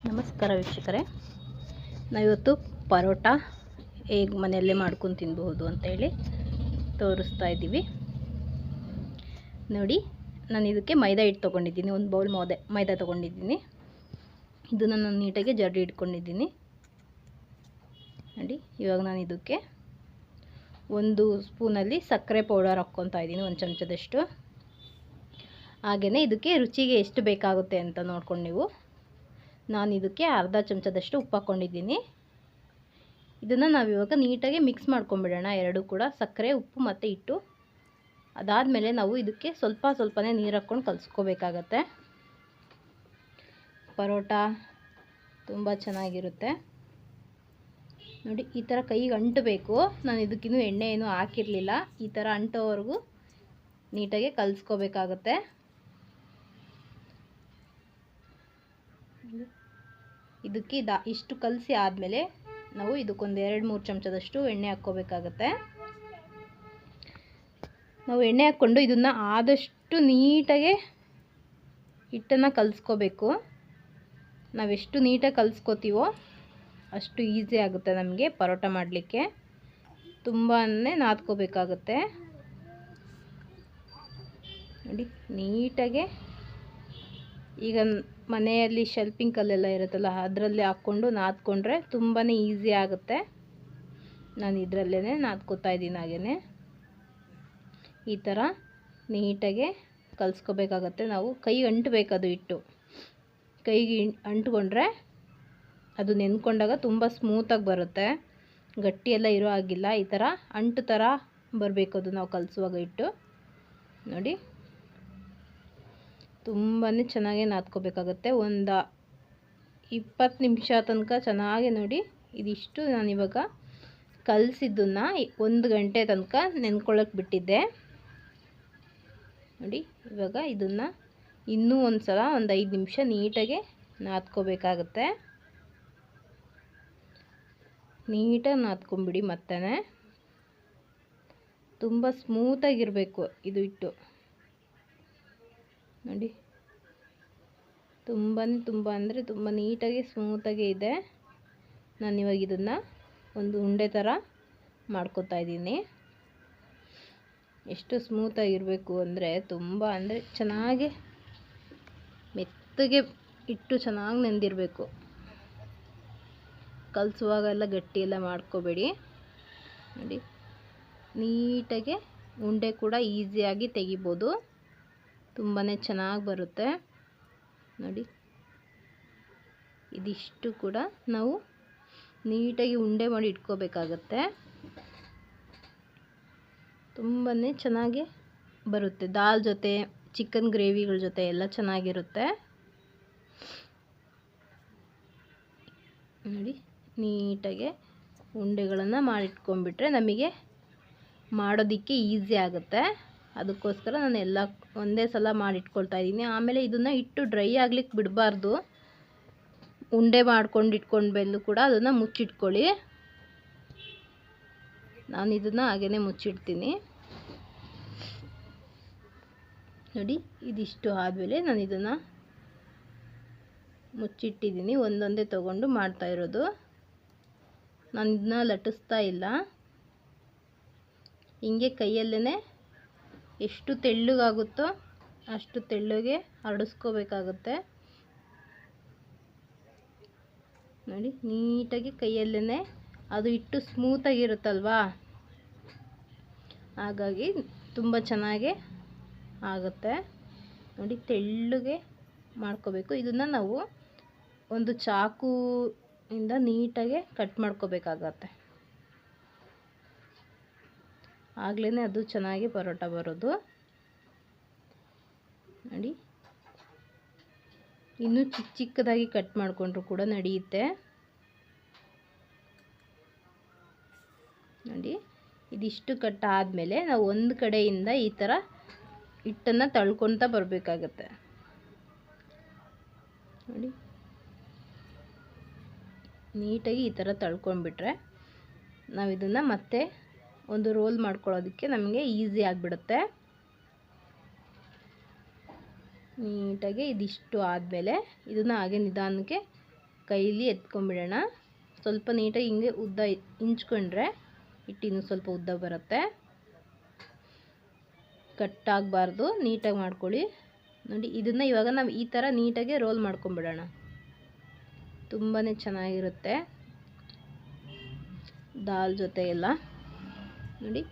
ನಮಸ್ಕಾರ ವೀಕ್ಷಕರೇ, ನಾವಿವತ್ತು ಪರೋಟ ಹೇಗೆ ಮನೆಯಲ್ಲೇ ಮಾಡ್ಕೊಂಡು ತಿನ್ನಬಹುದು ಅಂತೇಳಿ ತೋರಿಸ್ತಾ ಇದ್ದೀವಿ. ನೋಡಿ, ನಾನು ಇದಕ್ಕೆ ಮೈದಾ ಹಿಟ್ಟು ತೊಗೊಂಡಿದ್ದೀನಿ. ಒಂದು ಬೌಲ್ ಮೈದಾ ತೊಗೊಂಡಿದ್ದೀನಿ. ಇದನ್ನು ನಾನು ನೀಟಾಗಿ ಜರಡಿ ಇಟ್ಕೊಂಡಿದ್ದೀನಿ. ನೋಡಿ, ಇವಾಗ ನಾನು ಇದಕ್ಕೆ 1 ಸ್ಪೂನಲ್ಲಿ ಸಕ್ಕರೆ ಪೌಡರ್ ಹಾಕ್ಕೊತಾ ಇದ್ದೀನಿ, 1 ಚಮಚದಷ್ಟು. ಹಾಗೆಯೇ ಇದಕ್ಕೆ ರುಚಿಗೆ ಎಷ್ಟು ಬೇಕಾಗುತ್ತೆ ಅಂತ ನೋಡ್ಕೊಂಡು ನೀವು. ನಾನು ಇದಕ್ಕೆ ಅರ್ಧ ಚಮಚದಷ್ಟು ಉಪ್ಪು ಹಾಕ್ಕೊಂಡಿದ್ದೀನಿ. ಇದನ್ನು ನಾವಿವಾಗ ನೀಟಾಗಿ ಮಿಕ್ಸ್ ಮಾಡ್ಕೊಂಬಿಡೋಣ, ಎರಡೂ ಕೂಡ, ಸಕ್ಕರೆ, ಉಪ್ಪು ಮತ್ತು ಹಿಟ್ಟು. ಅದಾದಮೇಲೆ ನಾವು ಇದಕ್ಕೆ ಸ್ವಲ್ಪನೇ ನೀರು ಹಾಕ್ಕೊಂಡು ಕಲಿಸ್ಕೋಬೇಕಾಗತ್ತೆ. ಪರೋಟ ತುಂಬ ಚೆನ್ನಾಗಿರುತ್ತೆ. ನೋಡಿ, ಈ ಥರ ಕೈಗೆ ಅಂಟಬೇಕು. ನಾನು ಇದಕ್ಕಿನ್ನೂ ಎಣ್ಣೆ ಏನೂ ಹಾಕಿರಲಿಲ್ಲ. ಈ ಥರ ಅಂಟೋವರೆಗೂ ನೀಟಾಗಿ ಕಲಿಸ್ಕೋಬೇಕಾಗತ್ತೆ. ಇದಕ್ಕೆ ಇಷ್ಟು ಕಲಸಿ ಆದಮೇಲೆ ನಾವು ಇದಕ್ಕೊಂದು 2-3 ಚಮಚದಷ್ಟು ಎಣ್ಣೆ ಹಾಕ್ಕೋಬೇಕಾಗತ್ತೆ. ನಾವು ಎಣ್ಣೆ ಹಾಕ್ಕೊಂಡು ಇದನ್ನು ಆದಷ್ಟು ನೀಟಾಗಿ ಹಿಟ್ಟನ್ನು ಕಲಿಸ್ಕೋಬೇಕು. ನಾವೆಷ್ಟು ನೀಟಾಗಿ ಕಲಿಸ್ಕೋತೀವೋ ಅಷ್ಟು ಈಸಿ ಆಗುತ್ತೆ ನಮಗೆ ಪರೋಟ ಮಾಡಲಿಕ್ಕೆ. ತುಂಬಾ ನಾದ್ಕೋಬೇಕಾಗತ್ತೆ. ನೋಡಿ, ನೀಟಾಗೆ ಈಗ ಮನೆಯಲ್ಲಿ ಶೆಲ್ಪಿಂಗ್ ಕಲ್ಲೆಲ್ಲ ಇರುತ್ತಲ್ಲ, ಅದರಲ್ಲಿ ಹಾಕ್ಕೊಂಡು ನಾದ್ಕೊಂಡ್ರೆ ತುಂಬಾ ಈಸಿ ಆಗುತ್ತೆ. ನಾನು ಇದರಲ್ಲೇ ನಾದ್ಕೋತಾ ಇದ್ದೀನಿ. ಹಾಗೆಯೇ ಈ ಥರ ನೀಟಾಗೆ ಕಲಿಸ್ಕೋಬೇಕಾಗತ್ತೆ. ನಾವು ಕೈಗೆ ಅಂಟಬೇಕು, ಅದು ಹಿಟ್ಟು ಕೈಗೆ ಅಂಟ್ಕೊಂಡ್ರೆ ಅದು ನೆನ್ಕೊಂಡಾಗ ತುಂಬ ಸ್ಮೂತಾಗಿ ಬರುತ್ತೆ. ಗಟ್ಟಿಯೆಲ್ಲ ಇರೋ ಹಾಗಿಲ್ಲ. ಈ ಥರ ಅಂಟು ಥರ ಬರಬೇಕು ಅದು ನಾವು ಕಲಿಸುವಾಗ ಹಿಟ್ಟು. ನೋಡಿ, ತುಂಬಾ ಚೆನ್ನಾಗಿ ನಾದ್ಕೋಬೇಕಾಗತ್ತೆ. ಒಂದು 20 ನಿಮಿಷ ತನಕ ಚೆನ್ನಾಗಿ. ನೋಡಿ, ಇದಿಷ್ಟು ನಾನಿವಾಗ ಕಲಸಿದ್ದನ್ನು 1 ಗಂಟೆ ತನಕ ನೆನ್ಕೊಳ್ಳೋಕೆ ಬಿಟ್ಟಿದ್ದೆ. ನೋಡಿ, ಇವಾಗ ಇದನ್ನು ಇನ್ನೂ ಒಂದು ಸಲ ಒಂದು 5 ನಿಮಿಷ ನೀಟಾಗಿ ನಾದ್ಕೋಬೇಕಾಗತ್ತೆ. ನೀಟಾಗಿ ನಾದ್ಕೊಂಬಿಡಿ. ಮತ್ತೆ ತುಂಬ ಸ್ಮೂತಾಗಿರಬೇಕು ಇದು ಹಿಟ್ಟು. ನೋಡಿ, ತುಂಬ ಅಂದರೆ ತುಂಬ ನೀಟಾಗಿ ಸ್ಮೂತಾಗಿ ಇದೆ. ನಾನಿವಾಗ ಇದನ್ನು ಒಂದು ಉಂಡೆ ಥರ ಮಾಡ್ಕೊತಾ ಇದ್ದೀನಿ. ಎಷ್ಟು ಸ್ಮೂತಾಗಿರಬೇಕು ಅಂದರೆ ಚೆನ್ನಾಗಿ ಮೆತ್ತಗೆ ಹಿಟ್ಟು ಚೆನ್ನಾಗಿ ನೆಂದಿರಬೇಕು. ಕಲಿಸುವಾಗೆಲ್ಲ ಗಟ್ಟಿಯೆಲ್ಲ ಮಾಡ್ಕೋಬೇಡಿ. ನೋಡಿ, ನೀಟಾಗಿ ಉಂಡೆ ಕೂಡ ಈಸಿಯಾಗಿ ತೆಗಿಬೋದು. ತುಂಬಾ ಚೆನ್ನಾಗಿ ಬರುತ್ತೆ. ನೋಡಿ, ಇದಿಷ್ಟು ಕೂಡ ನಾವು ನೀಟಾಗಿ ಉಂಡೆ ಮಾಡಿ ಇಟ್ಕೋಬೇಕಾಗತ್ತೆ. ತುಂಬಾ ಚೆನ್ನಾಗಿ ಬರುತ್ತೆ. ದಾಲ್ ಜೊತೆ, ಚಿಕನ್ ಗ್ರೇವಿಗಳ ಜೊತೆ ಎಲ್ಲ ಚೆನ್ನಾಗಿರುತ್ತೆ. ನೋಡಿ, ನೀಟಾಗಿ ಉಂಡೆಗಳನ್ನು ಮಾಡಿಟ್ಕೊಂಡ್ಬಿಟ್ರೆ ನಮಗೆ ಮಾಡೋದಕ್ಕೆ ಈಸಿ ಆಗುತ್ತೆ. ಅದಕ್ಕೋಸ್ಕರ ನಾನು ಎಲ್ಲ ಒಂದೇ ಸಲ ಮಾಡಿಟ್ಕೊಳ್ತಾ ಇದ್ದೀನಿ. ಆಮೇಲೆ ಇದನ್ನು ಹಿಟ್ಟು ಡ್ರೈ ಆಗ್ಲಿಕ್ಕೆ ಬಿಡಬಾರ್ದು. ಉಂಡೆ ಮಾಡ್ಕೊಂಡು ಇಟ್ಕೊಂಡ್ಮೇಲೂ ಕೂಡ ಅದನ್ನು ಮುಚ್ಚಿಟ್ಕೊಳ್ಳಿ. ನಾನು ಇದನ್ನು ಹಾಗೇ ಮುಚ್ಚಿಡ್ತೀನಿ. ನೋಡಿ, ಇದಿಷ್ಟು ಆದಮೇಲೆ ನಾನು ಇದನ್ನು ಮುಚ್ಚಿಟ್ಟಿದ್ದೀನಿ. ಒಂದೊಂದೇ ತೊಗೊಂಡು ಮಾಡ್ತಾ ಇರೋದು. ನಾನು ಇದನ್ನ ಲಟ್ಟಿಸ್ತಾ ಇಲ್ಲ. ಹಿಂಗೆ ಕೈಯಲ್ಲೇ ಎಷ್ಟು ತೆಳ್ಳಗಾಗುತ್ತೋ ಅಷ್ಟು ತೆಳ್ಳಗೆ ಹರಡಿಸ್ಕೋಬೇಕಾಗುತ್ತೆ. ನೋಡಿ, ನೀಟಾಗಿ ಕೈಯಲ್ಲೇ, ಅದು ಹಿಟ್ಟು ಸ್ಮೂತಾಗಿರುತ್ತಲ್ವಾ, ಹಾಗಾಗಿ ತುಂಬ ಚೆನ್ನಾಗಿ ಆಗುತ್ತೆ. ನೋಡಿ, ತೆಳ್ಳಗೆ ಮಾಡ್ಕೋಬೇಕು. ಇದನ್ನು ನಾವು ಒಂದು ಚಾಕುವಿಂದ ನೀಟಾಗಿ ಕಟ್ ಮಾಡ್ಕೋಬೇಕಾಗತ್ತೆ. ಆಗ್ಲೇ ಅದು ಚೆನ್ನಾಗಿ ಪರೋಟ ಬರೋದು. ನೋಡಿ, ಇನ್ನೂ ಚಿಕ್ಕದಾಗಿ ಕಟ್ ಮಾಡಿಕೊಂಡ್ರು ಕೂಡ ನಡೆಯುತ್ತೆ. ನೋಡಿ, ಇದಿಷ್ಟು ಕಟ್ ಆದಮೇಲೆ ನಾವು ಒಂದು ಕಡೆಯಿಂದ ಈ ಥರ ಹಿಟ್ಟನ್ನು ತಳ್ಕೊತಾ ಬರಬೇಕಾಗತ್ತೆ. ನೋಡಿ, ನೀಟಾಗಿ ಈ ಥರ ತಳ್ಕೊಂಡ್ಬಿಟ್ರೆ ನಾವು ಇದನ್ನು ಮತ್ತೆ ಒಂದು ರೋಲ್ ಮಾಡ್ಕೊಳ್ಳೋದಕ್ಕೆ ನಮಗೆ ಈಸಿ ಆಗಿಬಿಡುತ್ತೆ. ನೀಟಾಗಿ ಇದಿಷ್ಟು ಆದಮೇಲೆ ಇದನ್ನು ಹಾಗೆ ನಿಧಾನಕ್ಕೆ ಕೈಲಿ ಎತ್ಕೊಂಡ್ಬಿಡೋಣ. ಸ್ವಲ್ಪ ನೀಟಾಗಿ ಹಿಂಗೆ ಉದ್ದ ಹಿಂಚ್ಕೊಂಡ್ರೆ ಹಿಟ್ಟಿನ ಸ್ವಲ್ಪ ಉದ್ದ ಬರುತ್ತೆ. ಕಟ್ಟಾಗಬಾರ್ದು, ನೀಟಾಗಿ ಮಾಡ್ಕೊಳ್ಳಿ. ನೋಡಿ ಇದನ್ನು ಇವಾಗ ನಾವು ಈ ಥರ ನೀಟಾಗಿ ರೋಲ್ ಮಾಡ್ಕೊಂಬಿಡೋಣ. ತುಂಬಾ ಚೆನ್ನಾಗಿರುತ್ತೆ ದಾಲ್ ಜೊತೆ ಎಲ್ಲ. ನೋಡಿ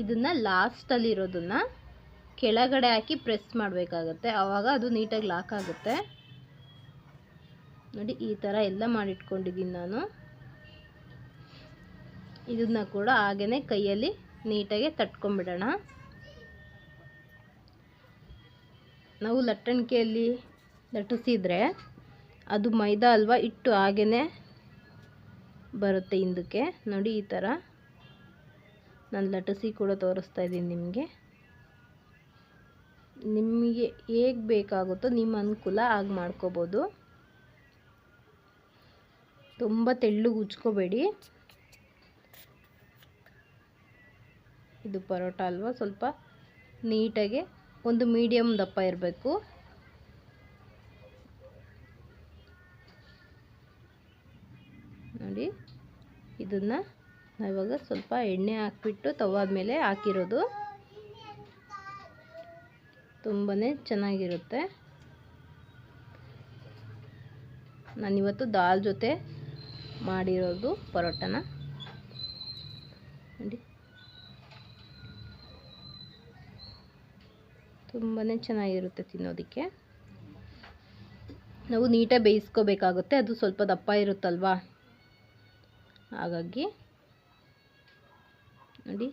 ಇದನ್ನು ಲಾಸ್ಟಲ್ಲಿರೋದನ್ನು ಕೆಳಗಡೆ ಹಾಕಿ ಪ್ರೆಸ್ ಮಾಡಬೇಕಾಗತ್ತೆ, ಆವಾಗ ಅದು ನೀಟಾಗಿ ಲಾಕ್ ಆಗುತ್ತೆ. ನೋಡಿ ಈ ಥರ ಎಲ್ಲ ಮಾಡಿಟ್ಕೊಂಡಿದ್ದೀನಿ ನಾನು. ಇದನ್ನು ಕೂಡ ಹಾಗೇ ಕೈಯಲ್ಲಿ ನೀಟಾಗಿ ತಟ್ಕೊಂಬಿಡೋಣ. ನಾವು ಲಟ್ಟಣಿಕೆಯಲ್ಲಿ ಲಟ್ಟಿಸಿದರೆ ಅದು ಮೈದಾ ಅಲ್ವಾ, ಹಿಟ್ಟು ಹಾಗೇ ಬರುತ್ತೆ ಹಿಂದಕ್ಕೆ. ನೋಡಿ ಈ ಥರ ನಾನು ಲಟ್ಟಿಸಿ ಕೂಡ ತೋರಿಸ್ತಾ ಇದ್ದೀನಿ ನಿಮಗೆ. ನಿಮಗೆ ಹೇಗೆ ಬೇಕಾಗುತ್ತೋ ನಿಮ್ಮ ಅನುಕೂಲ ಆಗಿ ಮಾಡ್ಕೋಬೋದು. ತುಂಬ ತೆಳ್ಳಗೆ ಉಜ್ಕೋಬೇಡಿ. ಇದು ಪರೋಟ ಅಲ್ವಾ, ಸ್ವಲ್ಪ ನೀಟಾಗಿ ಒಂದು ಮೀಡಿಯಮ್ ದಪ್ಪ ಇರಬೇಕು. ನೋಡಿ ಇದನ್ನು ಇವಾಗ ಸ್ವಲ್ಪ ಎಣ್ಣೆ ಹಾಕ್ಬಿಟ್ಟು ತವಾದ ಮೇಲೆ ಹಾಕಿರೋದು. ತುಂಬಾ ಚೆನ್ನಾಗಿರುತ್ತೆ. ನಾನಿವತ್ತು ದಾಲ್ ಜೊತೆ ಮಾಡಿರೋದು ಪರೋಟನ. ನೋಡಿ ತುಂಬಾ ಚೆನ್ನಾಗಿರುತ್ತೆ ತಿನ್ನೋದಕ್ಕೆ. ನಾವು ನೀಟಾಗಿ ಬೇಯಿಸ್ಕೋಬೇಕಾಗುತ್ತೆ, ಅದು ಸ್ವಲ್ಪ ದಪ್ಪ ಇರುತ್ತಲ್ವಾ, ಹಾಗಾಗಿ ನೋಡಿ